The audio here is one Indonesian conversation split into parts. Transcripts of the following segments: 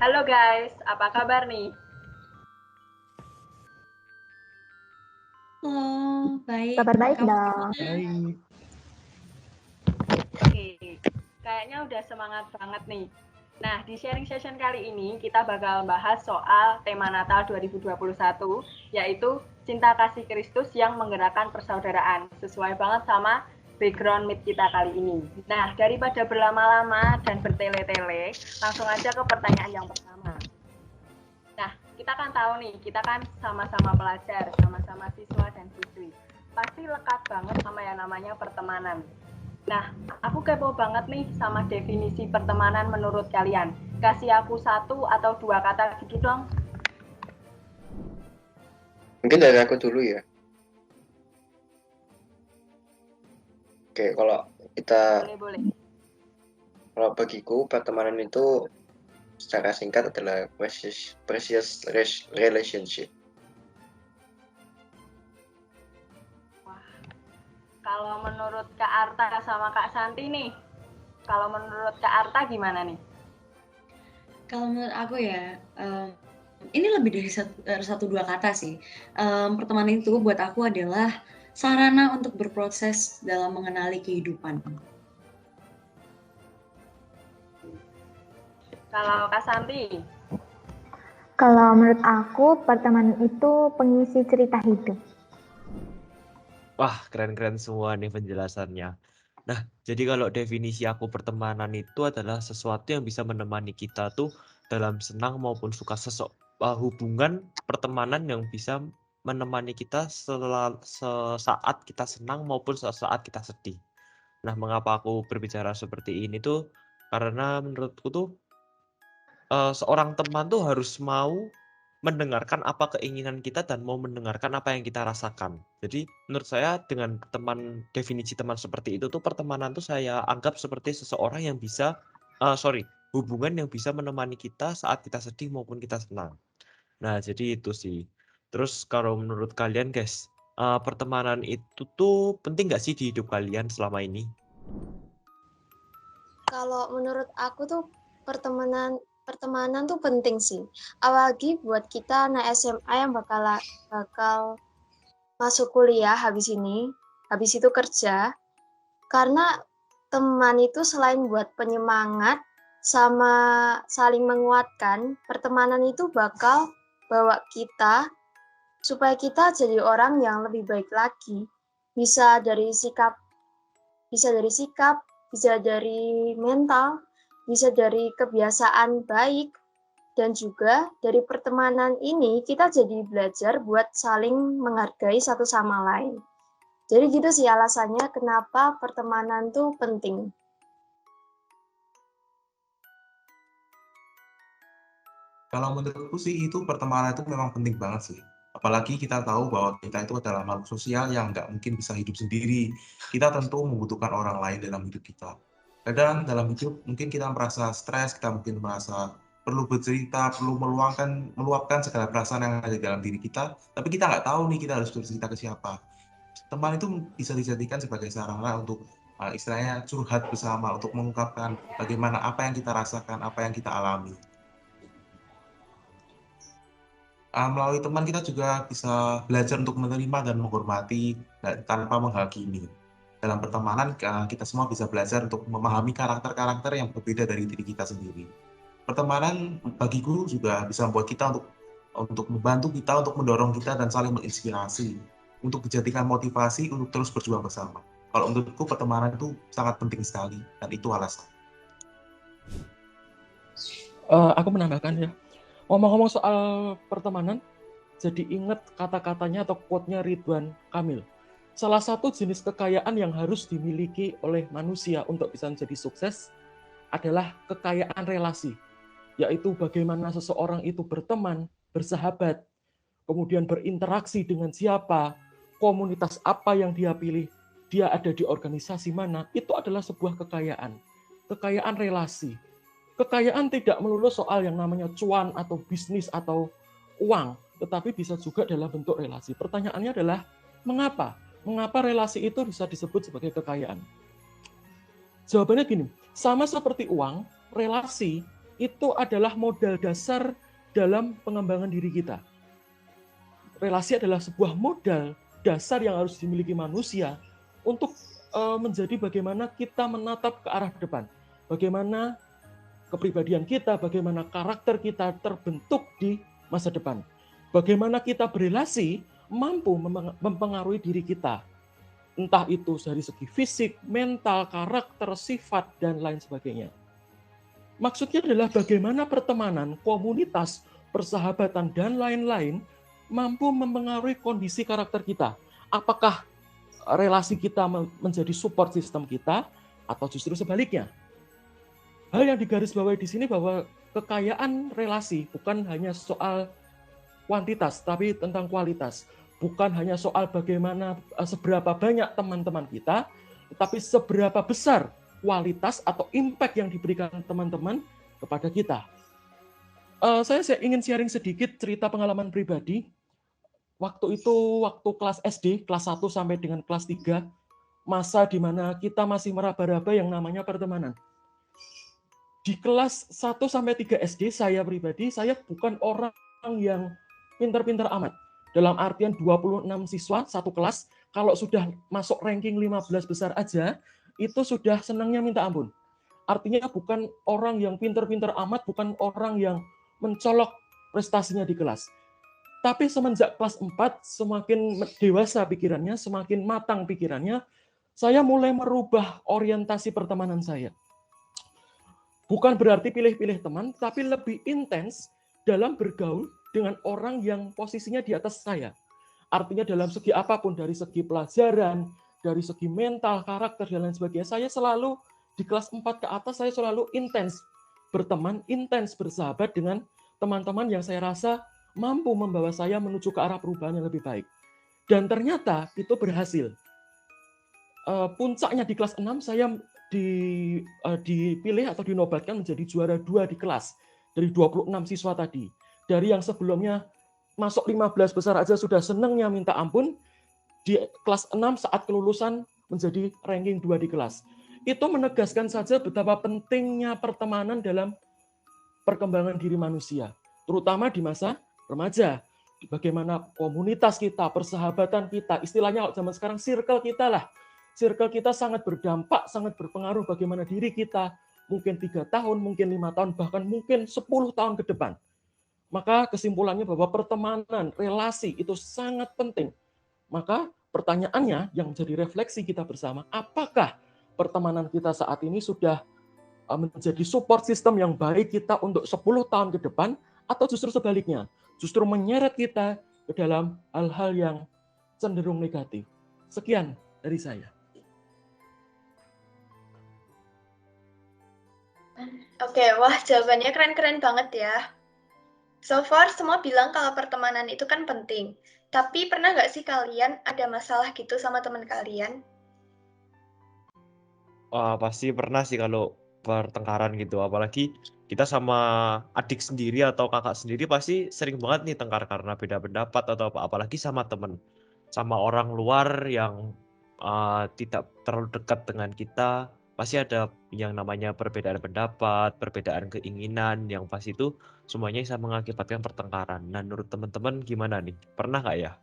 Halo guys, apa kabar nih? Halo, baik. Kabar baik Kamu dong. gimana? Baik. Oke, kayaknya udah semangat banget nih. Nah, di sharing session kali ini kita bakal bahas soal tema Natal 2021, yaitu Cinta Kasih Kristus yang Menggerakkan Persaudaraan. Sesuai banget sama background meet kita kali ini. Nah, daripada berlama-lama dan bertele-tele, langsung aja ke pertanyaan yang pertama. Nah, kita kan tahu nih, kita kan sama-sama pelajar, sama-sama siswa dan siswi. Pasti lekat banget sama yang namanya pertemanan. Nah, aku kepo banget nih sama definisi pertemanan menurut kalian. Kasih aku 1 atau 2 kata gitu dong. Mungkin dari aku dulu ya. Oke, Boleh. kalau bagiku pertemanan itu secara singkat adalah precious relationship. Kalau menurut Kak Arta sama Kak Santi nih, kalau menurut Kak Arta gimana nih? Kalau menurut aku ya, ini lebih dari satu dua kata sih. Pertemanan itu buat aku adalah sarana untuk berproses dalam mengenali kehidupan. Kalau Kak Santi? Kalau menurut aku, pertemanan itu pengisi cerita hidup. Wah, keren-keren semua nih penjelasannya. Nah, jadi kalau definisi aku pertemanan itu adalah sesuatu yang bisa menemani kita tuh dalam senang maupun suka hubungan pertemanan yang bisa menemani kita sesaat kita senang maupun sesaat kita sedih. Nah, mengapa aku berbicara seperti ini tuh? Karena menurutku tuh seorang teman tuh harus mau mendengarkan apa keinginan kita dan mau mendengarkan apa yang kita rasakan. Jadi menurut saya dengan definisi teman seperti itu tuh pertemanan tuh saya anggap seperti seseorang yang bisa hubungan yang bisa menemani kita saat kita sedih maupun kita senang. Nah, jadi itu sih. Terus kalau menurut kalian guys, pertemanan itu tuh penting nggak sih di hidup kalian selama ini? Kalau menurut aku tuh pertemanan tuh penting sih. Apalagi buat kita anak SMA yang bakal masuk kuliah habis itu kerja. Karena teman itu selain buat penyemangat sama saling menguatkan, pertemanan itu bakal bawa kita supaya kita jadi orang yang lebih baik lagi. Bisa dari sikap, bisa dari mental, bisa dari kebiasaan baik, dan juga dari pertemanan ini kita jadi belajar buat saling menghargai satu sama lain. Jadi gitu sih alasannya kenapa pertemanan tuh penting. Kalau menurutku sih itu pertemanan itu memang penting banget sih. Apalagi kita tahu bahwa kita itu adalah makhluk sosial yang nggak mungkin bisa hidup sendiri. Kita tentu membutuhkan orang lain dalam hidup kita. Kadang dalam hidup mungkin kita merasa stres, kita mungkin merasa perlu bercerita, perlu meluapkan segala perasaan yang ada di dalam diri kita, tapi kita nggak tahu nih kita harus bercerita ke siapa. Teman itu bisa dijadikan sebagai sarana untuk istilahnya curhat bersama, untuk mengungkapkan bagaimana apa yang kita rasakan, apa yang kita alami. Melalui teman kita juga bisa belajar untuk menerima dan menghormati tanpa menghakimi. Dalam pertemanan kita semua bisa belajar untuk memahami karakter-karakter yang berbeda dari diri kita sendiri. Pertemanan bagiku juga bisa membuat kita untuk membantu kita, untuk mendorong kita dan saling menginspirasi, untuk dijadikan motivasi untuk terus berjuang bersama. Kalau menurutku pertemanan itu sangat penting sekali dan itu alasan. Aku menambahkan ya. Ngomong-ngomong soal pertemanan, jadi ingat kata-katanya atau quote-nya Ridwan Kamil. Salah satu jenis kekayaan yang harus dimiliki oleh manusia untuk bisa menjadi sukses adalah kekayaan relasi, yaitu bagaimana seseorang itu berteman, bersahabat, kemudian berinteraksi dengan siapa, komunitas apa yang dia pilih, dia ada di organisasi mana, itu adalah sebuah kekayaan relasi. Kekayaan tidak melulu soal yang namanya cuan atau bisnis atau uang, tetapi bisa juga dalam bentuk relasi. Pertanyaannya adalah, mengapa? Mengapa relasi itu bisa disebut sebagai kekayaan? Jawabannya gini, sama seperti uang, relasi itu adalah modal dasar dalam pengembangan diri kita. Relasi adalah sebuah modal dasar yang harus dimiliki manusia untuk menjadi bagaimana kita menatap ke arah depan. Bagaimana kepribadian kita, bagaimana karakter kita terbentuk di masa depan. Bagaimana kita berelasi mampu mempengaruhi diri kita. Entah itu dari segi fisik, mental, karakter, sifat, dan lain sebagainya. Maksudnya adalah bagaimana pertemanan, komunitas, persahabatan, dan lain-lain mampu mempengaruhi kondisi karakter kita. Apakah relasi kita menjadi support system kita, atau justru sebaliknya. Hal yang digarisbawahi di sini bahwa kekayaan relasi bukan hanya soal kuantitas, tapi tentang kualitas. Bukan hanya soal bagaimana seberapa banyak teman-teman kita, tetapi seberapa besar kualitas atau impact yang diberikan teman-teman kepada kita. Saya ingin sharing sedikit cerita pengalaman pribadi. Waktu kelas SD, kelas 1 sampai dengan kelas 3, masa di mana kita masih meraba-raba yang namanya pertemanan. Di kelas 1 sampai 3 SD, saya pribadi, saya bukan orang yang pintar-pintar amat. Dalam artian 26 siswa, satu kelas, kalau sudah masuk ranking 15 besar aja, itu sudah senangnya minta ampun. Artinya bukan orang yang pintar-pintar amat, bukan orang yang mencolok prestasinya di kelas. Tapi semenjak kelas 4, semakin dewasa pikirannya, semakin matang pikirannya, saya mulai merubah orientasi pertemanan saya. Bukan berarti pilih-pilih teman, tapi lebih intens dalam bergaul dengan orang yang posisinya di atas saya. Artinya dalam segi apapun, dari segi pelajaran, dari segi mental, karakter, dan lain sebagainya, saya selalu di kelas 4 ke atas, saya selalu intens berteman, intens bersahabat dengan teman-teman yang saya rasa mampu membawa saya menuju ke arah perubahan yang lebih baik. Dan ternyata itu berhasil. Puncaknya di kelas 6, saya dipilih atau dinobatkan menjadi juara 2 di kelas dari 26 siswa tadi. Dari yang sebelumnya masuk 15 besar aja sudah senangnya minta ampun, di kelas 6 saat kelulusan menjadi ranking 2 di kelas. Itu menegaskan saja betapa pentingnya pertemanan dalam perkembangan diri manusia, terutama di masa remaja. Bagaimana komunitas kita, persahabatan kita, istilahnya zaman sekarang circle kita lah. Circle kita sangat berdampak, sangat berpengaruh bagaimana diri kita mungkin 3 tahun, mungkin 5 tahun, bahkan mungkin 10 tahun ke depan. Maka kesimpulannya bahwa pertemanan, relasi itu sangat penting. Maka pertanyaannya yang menjadi refleksi kita bersama, apakah pertemanan kita saat ini sudah menjadi support system yang baik kita untuk 10 tahun ke depan, atau justru sebaliknya, justru menyeret kita ke dalam hal-hal yang cenderung negatif. Sekian dari saya. Oke, wah jawabannya keren-keren banget ya. So far semua bilang kalau pertemanan itu kan penting. Tapi pernah nggak sih kalian ada masalah gitu sama teman kalian? Wah, pasti pernah sih kalau pertengkaran gitu. Apalagi kita sama adik sendiri atau kakak sendiri pasti sering banget nih tengkar karena beda pendapat atau apa. Apalagi sama temen, sama orang luar yang tidak terlalu dekat dengan kita. Pasti ada yang namanya perbedaan pendapat, perbedaan keinginan, yang pasti itu semuanya bisa mengakibatkan pertengkaran. Nah, menurut teman-teman gimana nih? Pernah nggak ya?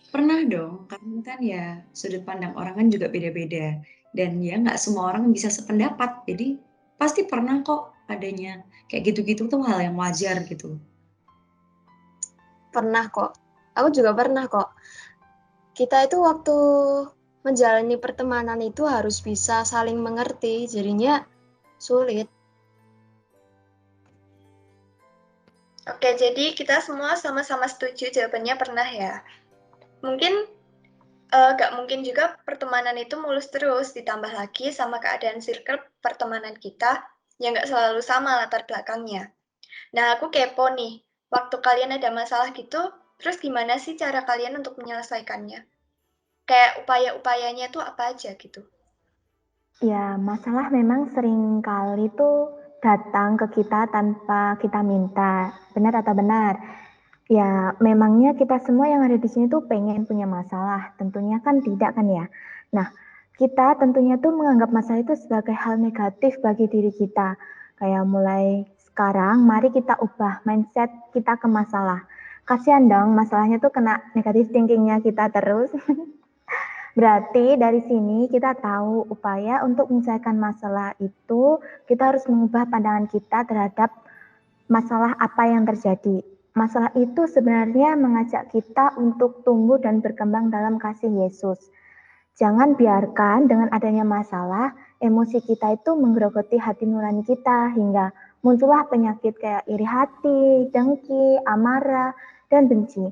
Pernah dong, karena kan ya sudut pandang orang kan juga beda-beda. Dan ya nggak semua orang bisa sependapat, jadi pasti pernah kok adanya kayak gitu-gitu tuh hal yang wajar gitu. Pernah kok. Aku juga pernah kok. Kita itu waktu menjalani pertemanan itu harus bisa saling mengerti, jadinya sulit. Oke, jadi kita semua sama-sama setuju jawabannya pernah ya. Mungkin gak mungkin juga pertemanan itu mulus terus, ditambah lagi sama keadaan circle pertemanan kita yang gak selalu sama latar belakangnya. Nah, aku kepo nih, waktu kalian ada masalah gitu, terus gimana sih cara kalian untuk menyelesaikannya? Kayak upaya-upayanya tuh apa aja gitu? Ya, masalah memang sering kali tuh datang ke kita tanpa kita minta. Benar atau benar? Ya, memangnya kita semua yang ada di sini tuh pengen punya masalah. Tentunya kan tidak kan ya. Nah, kita tentunya tuh menganggap masalah itu sebagai hal negatif bagi diri kita. Kayak mulai sekarang, mari kita ubah mindset kita ke masalah. Kasihan dong, masalahnya tuh kena negatif thinkingnya kita terus. Berarti dari sini kita tahu upaya untuk menyelesaikan masalah itu, kita harus mengubah pandangan kita terhadap masalah apa yang terjadi. Masalah itu sebenarnya mengajak kita untuk tumbuh dan berkembang dalam kasih Yesus. Jangan biarkan dengan adanya masalah, emosi kita itu menggerogoti hati nurani kita hingga muncullah penyakit kayak iri hati, dengki, amarah, dan benci.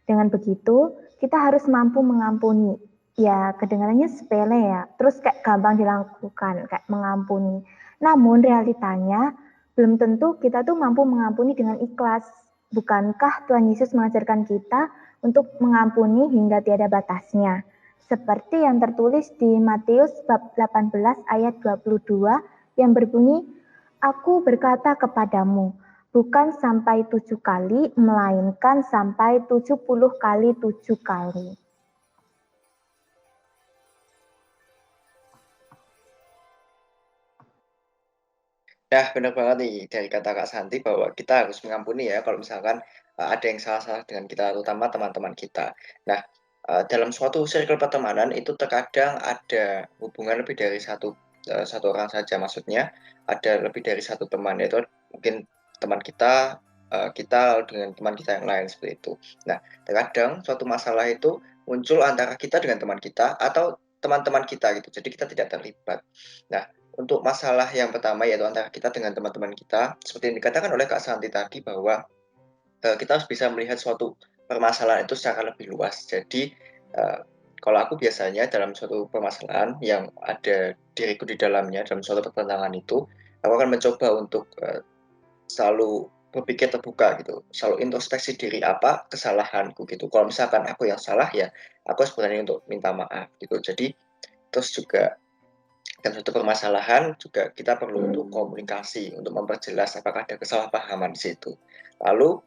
Dengan begitu, kita harus mampu mengampuni. Ya, kedengarannya sepele ya, terus kayak gampang dilakukan, kayak mengampuni. Namun realitanya, belum tentu kita tuh mampu mengampuni dengan ikhlas. Bukankah Tuhan Yesus mengajarkan kita untuk mengampuni hingga tiada batasnya? Seperti yang tertulis di Matius bab 18 ayat 22 yang berbunyi, Aku berkata kepadamu, bukan sampai 7 kali, melainkan sampai 70 kali 7 kali. Nah, benar banget nih dari kata Kak Santi bahwa kita harus mengampuni ya kalau misalkan ada yang salah-salah dengan kita, terutama teman-teman kita. Nah, dalam suatu circle pertemanan itu terkadang ada hubungan lebih dari satu orang saja, maksudnya ada lebih dari satu teman, yaitu mungkin teman kita, kita dengan teman kita yang lain seperti itu. Nah, terkadang suatu masalah itu muncul antara kita dengan teman kita atau teman-teman kita gitu, jadi kita tidak terlibat. Nah, untuk masalah yang pertama yaitu antara kita dengan teman-teman kita, seperti yang dikatakan oleh Kak Santi tadi bahwa kita harus bisa melihat suatu permasalahan itu secara lebih luas. Jadi kalau aku biasanya dalam suatu permasalahan yang ada diriku di dalamnya dalam suatu pertentangan itu, aku akan mencoba untuk selalu berpikir terbuka gitu, selalu introspeksi diri apa kesalahanku gitu. Kalau misalkan aku yang salah ya, aku harus berani untuk minta maaf gitu. Jadi terus juga dan suatu permasalahan juga kita perlu untuk komunikasi untuk memperjelas apakah ada kesalahpahaman di situ. Lalu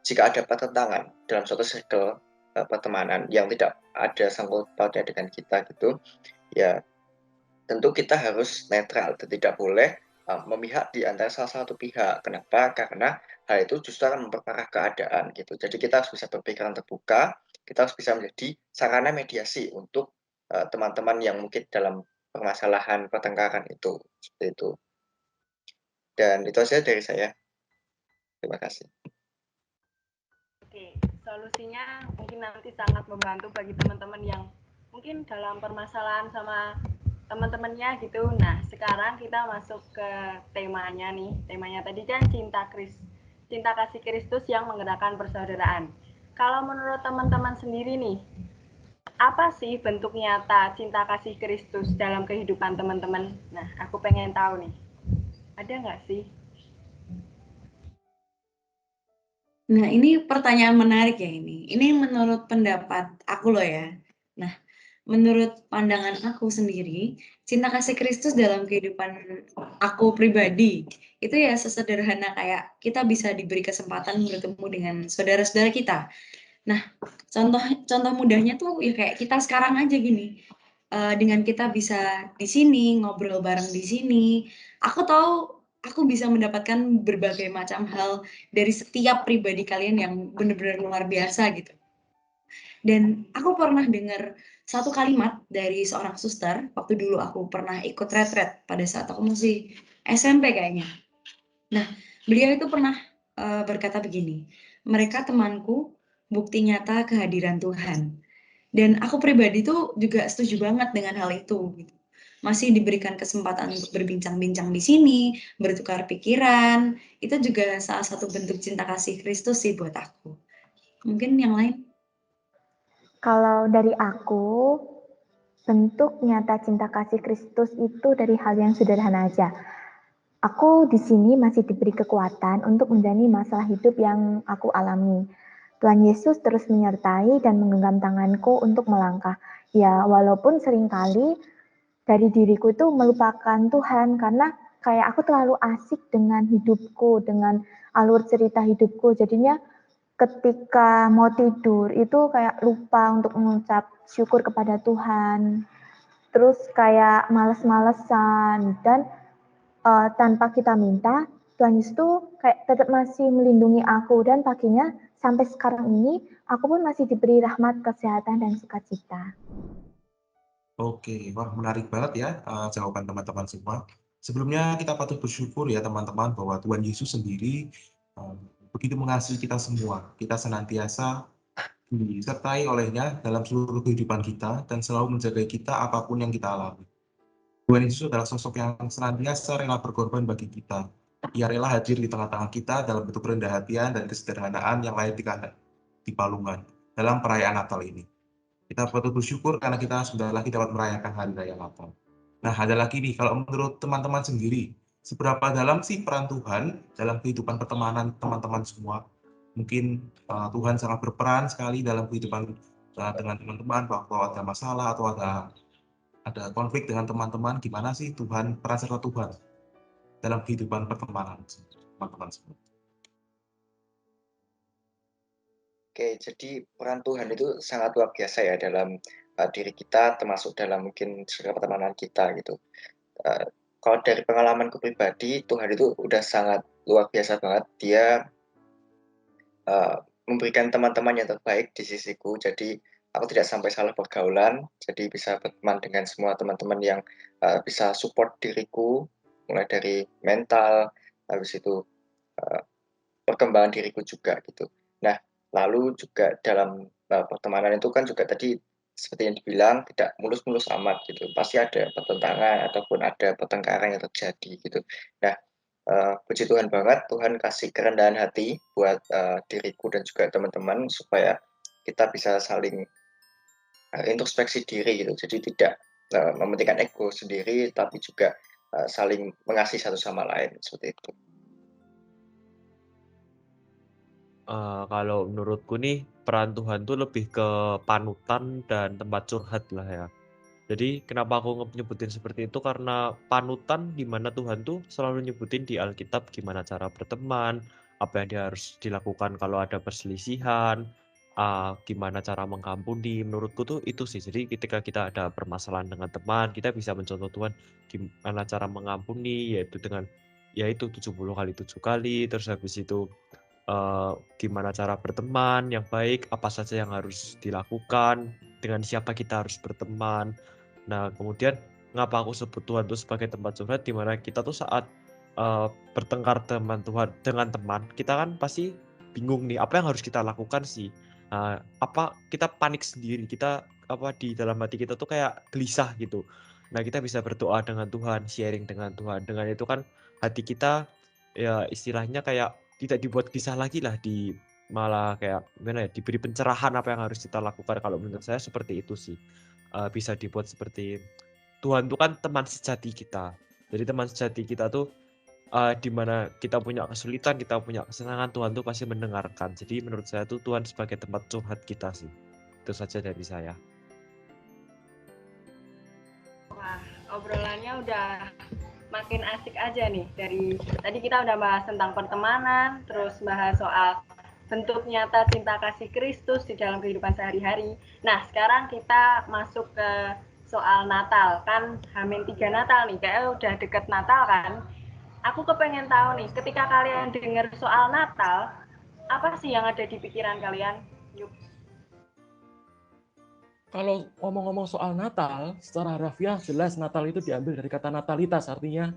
jika ada pertentangan dalam suatu circle pertemanan yang tidak ada sangkut pautnya dengan kita gitu, ya tentu kita harus netral dan tidak boleh memihak di antara salah satu pihak. Kenapa? Karena hal itu justru akan memperparah keadaan gitu. Jadi kita harus bisa berpikiran terbuka, kita harus bisa menjadi sarana mediasi untuk teman-teman yang mungkin dalam permasalahan pertengkaran itu seperti itu. Dan itu saja dari saya. Terima kasih. Oke, solusinya mungkin nanti sangat membantu bagi teman-teman yang mungkin dalam permasalahan sama teman-temannya gitu. Nah, sekarang kita masuk ke temanya nih. Temanya tadi kan cinta kasih Kristus yang menggerakkan persaudaraan. Kalau menurut teman-teman sendiri nih, apa sih bentuk nyata cinta kasih Kristus dalam kehidupan teman-teman? Nah, aku pengen tahu nih. Ada nggak sih? Nah, ini pertanyaan menarik ya ini. Ini menurut pendapat aku loh ya. Nah, menurut pandangan aku sendiri, cinta kasih Kristus dalam kehidupan aku pribadi, itu ya sesederhana kayak kita bisa diberi kesempatan bertemu dengan saudara-saudara kita. Nah, contoh mudahnya tuh ya kayak kita sekarang aja gini. Dengan kita bisa di sini, ngobrol bareng di sini, aku tahu aku bisa mendapatkan berbagai macam hal dari setiap pribadi kalian yang benar-benar luar biasa gitu. Dan aku pernah dengar satu kalimat dari seorang suster, waktu dulu aku pernah ikut retret pada saat aku masih SMP kayaknya. Nah, beliau itu pernah berkata begini, mereka temanku, bukti nyata kehadiran Tuhan. Dan aku pribadi tuh juga setuju banget dengan hal itu. Gitu. Masih diberikan kesempatan untuk berbincang-bincang di sini, bertukar pikiran, itu juga salah satu bentuk cinta kasih Kristus sih buat aku. Mungkin yang lain? Kalau dari aku, bentuk nyata cinta kasih Kristus itu dari hal yang sederhana aja. Aku di sini masih diberi kekuatan untuk menjalani masalah hidup yang aku alami. Tuhan Yesus terus menyertai dan menggenggam tanganku untuk melangkah. Ya, walaupun seringkali dari diriku itu melupakan Tuhan karena kayak aku terlalu asik dengan hidupku, dengan alur cerita hidupku. Jadinya ketika mau tidur itu kayak lupa untuk mengucap syukur kepada Tuhan. Terus kayak males-malesan dan tanpa kita minta, Tuhan Yesus tuh kayak tetap masih melindungi aku dan paginya sampai sekarang ini aku pun masih diberi rahmat, kesehatan dan sukacita. Oke, wah menarik banget ya jawaban teman-teman semua. Sebelumnya kita patut bersyukur ya teman-teman bahwa Tuhan Yesus sendiri begitu mengasihi kita semua. Kita senantiasa disertai olehnya dalam seluruh kehidupan kita dan selalu menjaga kita apapun yang kita alami. Tuhan Yesus adalah sosok yang senantiasa rela berkorban bagi kita. Ia rela hadir di tengah-tengah kita dalam bentuk rendah hatian dan kesederhanaan yang layak dipalungan dalam perayaan Natal ini. Kita patut bersyukur karena kita sebentar lagi dapat merayakan Hari Raya Natal. Nah, ada lagi nih, kalau menurut teman-teman sendiri, seberapa dalam sih peran Tuhan dalam kehidupan pertemanan teman-teman semua? Mungkin Tuhan sangat berperan sekali dalam kehidupan dengan teman-teman waktu ada masalah atau ada konflik dengan teman-teman. Gimana sih peran serta Tuhan dalam kehidupan pertemanan teman-teman semua? Oke, jadi peran Tuhan itu sangat luar biasa ya dalam diri kita, termasuk dalam mungkin circle pertemanan kita gitu. Kalau dari pengalamanku pribadi, Tuhan itu udah sangat luar biasa banget. Dia memberikan teman-teman yang terbaik di sisiku. Jadi aku tidak sampai salah pergaulan. Jadi bisa berteman dengan semua teman-teman yang bisa support diriku, mulai dari mental, habis itu perkembangan diriku juga gitu. Nah, lalu juga dalam pertemanan itu kan juga tadi seperti yang dibilang tidak mulus-mulus amat gitu. Pasti ada pertentangan ataupun ada pertengkaran yang terjadi gitu. Nah, puji Tuhan banget, Tuhan kasih kerendahan hati buat diriku dan juga teman-teman supaya kita bisa saling introspeksi diri gitu. Jadi tidak mementingkan ego sendiri, tapi juga saling mengasihi satu sama lain seperti itu. Kalau menurutku nih peran Tuhan tuh lebih ke panutan dan tempat curhat lah ya. Jadi kenapa aku nyebutin seperti itu karena panutan di mana Tuhan tuh selalu nyebutin di Alkitab gimana cara berteman, apa yang dia harus dilakukan kalau ada perselisihan, gimana cara mengampuni. Menurutku tuh itu sih. Jadi ketika kita ada permasalahan dengan teman, kita bisa mencontoh Tuhan gimana cara mengampuni, yaitu dengan yaitu 70 kali 7 kali, terus habis itu gimana cara berteman yang baik, apa saja yang harus dilakukan, dengan siapa kita harus berteman. Nah, kemudian ngapa aku sebut Tuhan itu sebagai tempat curhat, di mana kita tuh saat bertengkar dengan teman, kita kan pasti bingung nih, apa yang harus kita lakukan sih? Apa kita panik sendiri, kita di dalam hati kita tuh kayak gelisah gitu. Nah, kita bisa berdoa dengan Tuhan, sharing dengan Tuhan. Dengan itu kan hati kita ya istilahnya kayak tidak dibuat gelisah lagi lah, malah kayak gimana ya, diberi pencerahan apa yang harus kita lakukan. Kalau menurut saya seperti itu sih. Bisa dibuat seperti Tuhan itu kan teman sejati kita. Jadi teman sejati kita tuh di mana kita punya kesulitan, kita punya kesenangan, Tuhan tuh pasti mendengarkan. Jadi menurut saya tuh Tuhan sebagai tempat curhat kita sih. Itu saja dari saya. Wah, obrolannya udah makin asik aja nih. Dari tadi kita udah bahas tentang pertemanan, terus bahas soal bentuk nyata cinta kasih Kristus di dalam kehidupan sehari-hari. Nah, sekarang kita masuk ke soal Natal. Kan H-3 Natal nih, kayaknya udah deket Natal kan. Aku kepengen tahu nih, ketika kalian dengar soal Natal, apa sih yang ada di pikiran kalian? Yuk. Kalau ngomong-ngomong soal Natal, secara harfiah jelas Natal itu diambil dari kata natalitas, artinya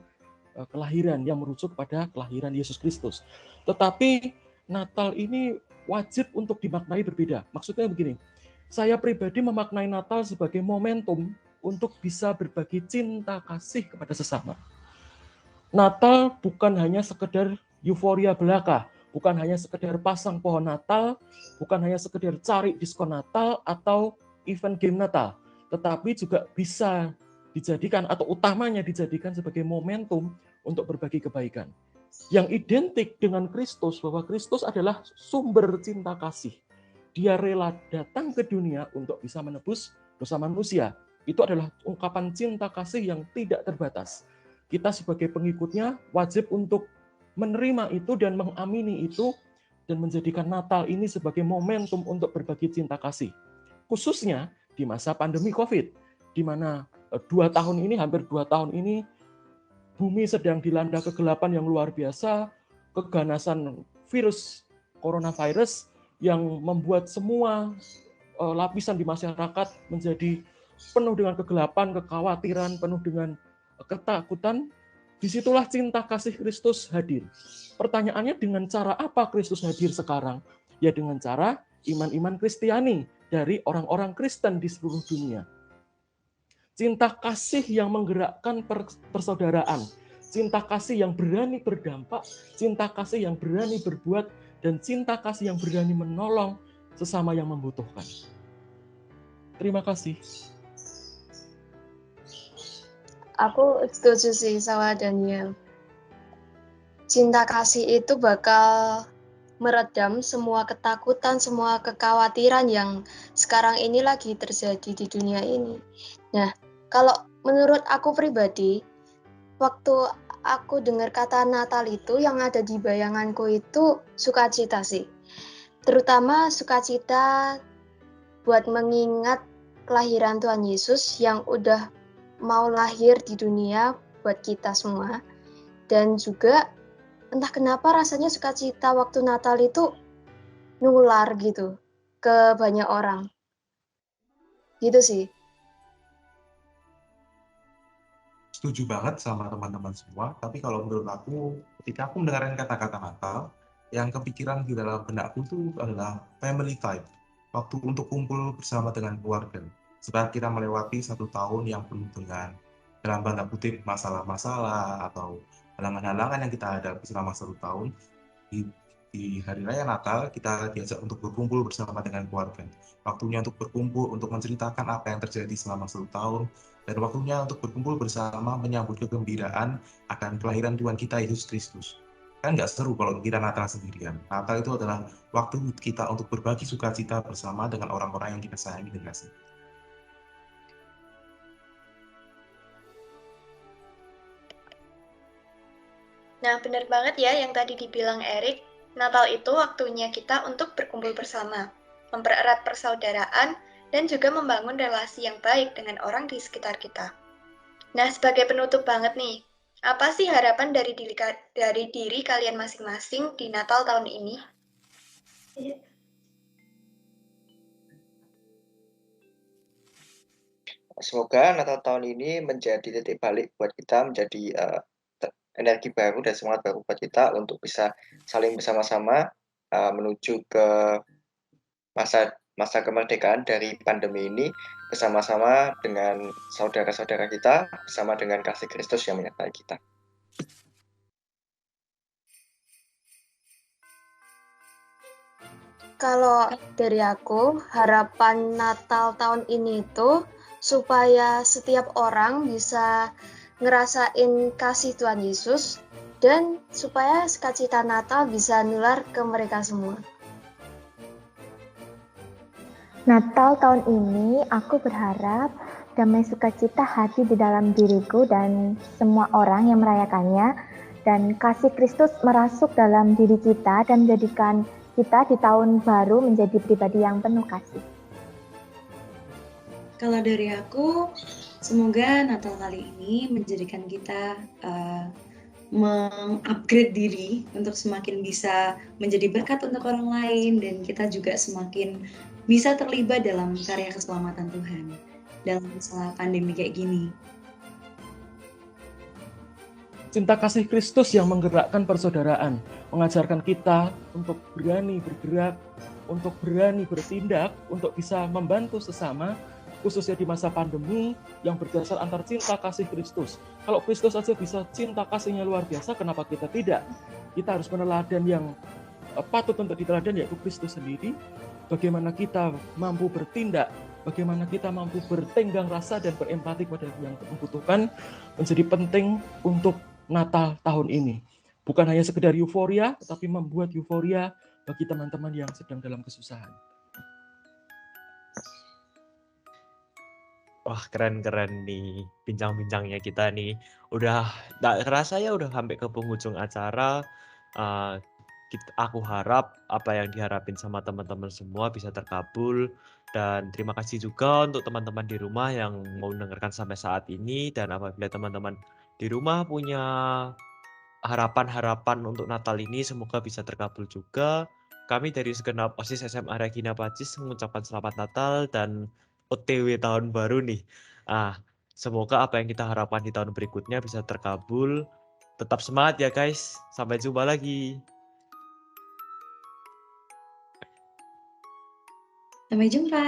kelahiran yang merujuk pada kelahiran Yesus Kristus. Tetapi Natal ini wajib untuk dimaknai berbeda. Maksudnya begini, saya pribadi memaknai Natal sebagai momentum untuk bisa berbagi cinta kasih kepada sesama. Natal bukan hanya sekedar euforia belaka, bukan hanya sekedar pasang pohon Natal, bukan hanya sekedar cari diskon Natal atau event game Natal, tetapi juga bisa dijadikan atau utamanya dijadikan sebagai momentum untuk berbagi kebaikan. Yang identik dengan Kristus, bahwa Kristus adalah sumber cinta kasih. Dia rela datang ke dunia untuk bisa menebus dosa manusia. Itu adalah ungkapan cinta kasih yang tidak terbatas. Kita sebagai pengikutnya wajib untuk menerima itu dan mengamini itu dan menjadikan Natal ini sebagai momentum untuk berbagi cinta kasih. Khususnya di masa pandemi COVID, di mana hampir 2 tahun ini, bumi sedang dilanda kegelapan yang luar biasa, keganasan virus coronavirus yang membuat semua lapisan di masyarakat menjadi penuh dengan kegelapan, kekhawatiran, penuh dengan ketakutan. Disitulah cinta kasih Kristus hadir. Pertanyaannya, dengan cara apa Kristus hadir sekarang? Ya dengan cara iman-iman Kristiani dari orang-orang Kristen di seluruh dunia. Cinta kasih yang menggerakkan persaudaraan, cinta kasih yang berani berdampak, cinta kasih yang berani berbuat, dan cinta kasih yang berani menolong sesama yang membutuhkan. Terima kasih. Aku setuju sih sama Daniel. Cinta kasih itu bakal meredam semua ketakutan, semua kekhawatiran yang sekarang ini lagi terjadi di dunia ini. Nah, kalau menurut aku pribadi, waktu aku dengar kata Natal itu, yang ada di bayanganku itu sukacita sih. Terutama sukacita buat mengingat kelahiran Tuhan Yesus yang udah mau lahir di dunia buat kita semua. Dan juga entah kenapa rasanya sukacita waktu Natal itu nular gitu ke banyak orang. Gitu sih. Setuju banget sama teman-teman semua, tapi kalau menurut aku, ketika aku mendengarkan kata-kata Natal, yang kepikiran di dalam benakku itu adalah family time, waktu untuk kumpul bersama dengan keluarga. Setelah kita melewati 1 tahun yang penuh dengan, dalam tanda kutip, masalah-masalah atau halangan-halangan yang kita hadapi selama 1 tahun, di hari raya Natal kita diajak untuk berkumpul bersama dengan keluarga. Waktunya untuk berkumpul, untuk menceritakan apa yang terjadi selama 1 tahun, dan waktunya untuk berkumpul bersama menyambut kegembiraan akan kelahiran Tuhan kita Yesus Kristus. Kan nggak seru kalau kita Natal sendirian. Natal itu adalah waktu kita untuk berbagi sukacita bersama dengan orang-orang yang kita sayangi dan kasih. Nah, benar banget ya yang tadi dibilang Erik, Natal itu waktunya kita untuk berkumpul bersama, mempererat persaudaraan, dan juga membangun relasi yang baik dengan orang di sekitar kita. Nah, sebagai penutup banget nih, apa sih harapan dari diri kalian masing-masing di Natal tahun ini? Semoga Natal tahun ini menjadi titik balik buat kita, menjadi energi baru dan semangat baru buat kita untuk bisa saling bersama-sama menuju ke masa kemerdekaan dari pandemi ini bersama-sama dengan saudara-saudara kita, bersama dengan kasih Kristus yang menyertai kita. Kalau dari aku, harapan Natal tahun ini itu supaya setiap orang bisa ngerasain kasih Tuhan Yesus dan supaya sukacita Natal bisa nular ke mereka semua. Natal tahun ini aku berharap damai sukacita hadir di dalam diriku dan semua orang yang merayakannya, dan kasih Kristus merasuk dalam diri kita dan menjadikan kita di tahun baru menjadi pribadi yang penuh kasih. Kalau dari aku, semoga Natal kali ini menjadikan kita mengupgrade diri untuk semakin bisa menjadi berkat untuk orang lain, dan kita juga semakin bisa terlibat dalam karya keselamatan Tuhan dalam masalah pandemi kayak gini. Cinta kasih Kristus yang menggerakkan persaudaraan, mengajarkan kita untuk berani bergerak, untuk berani bertindak, untuk bisa membantu sesama, khususnya di masa pandemi yang berdasar antar cinta kasih Kristus. Kalau Kristus aja bisa cinta kasihnya luar biasa, kenapa kita tidak? Kita harus meneladan yang patut untuk diteladan, yaitu Kristus sendiri. Bagaimana kita mampu bertindak, bagaimana kita mampu bertenggang rasa dan berempati pada yang membutuhkan, menjadi penting untuk Natal tahun ini. Bukan hanya sekedar euforia, tetapi membuat euforia bagi teman-teman yang sedang dalam kesusahan. Wah, keren-keren nih bincang-bincangnya kita nih. Udah tak kerasa ya udah sampai ke penghujung acara. aku harap apa yang diharapin sama teman-teman semua bisa terkabul. Dan terima kasih juga untuk teman-teman di rumah yang mau mendengarkan sampai saat ini. Dan apabila teman-teman di rumah punya harapan-harapan untuk Natal ini, semoga bisa terkabul juga. Kami dari segenap OSIS SMA Regina Pacis mengucapkan selamat Natal dan OTW tahun baru nih. Semoga apa yang kita harapkan di tahun berikutnya bisa terkabul. Tetap semangat ya guys. Sampai jumpa lagi. Sampai jumpa.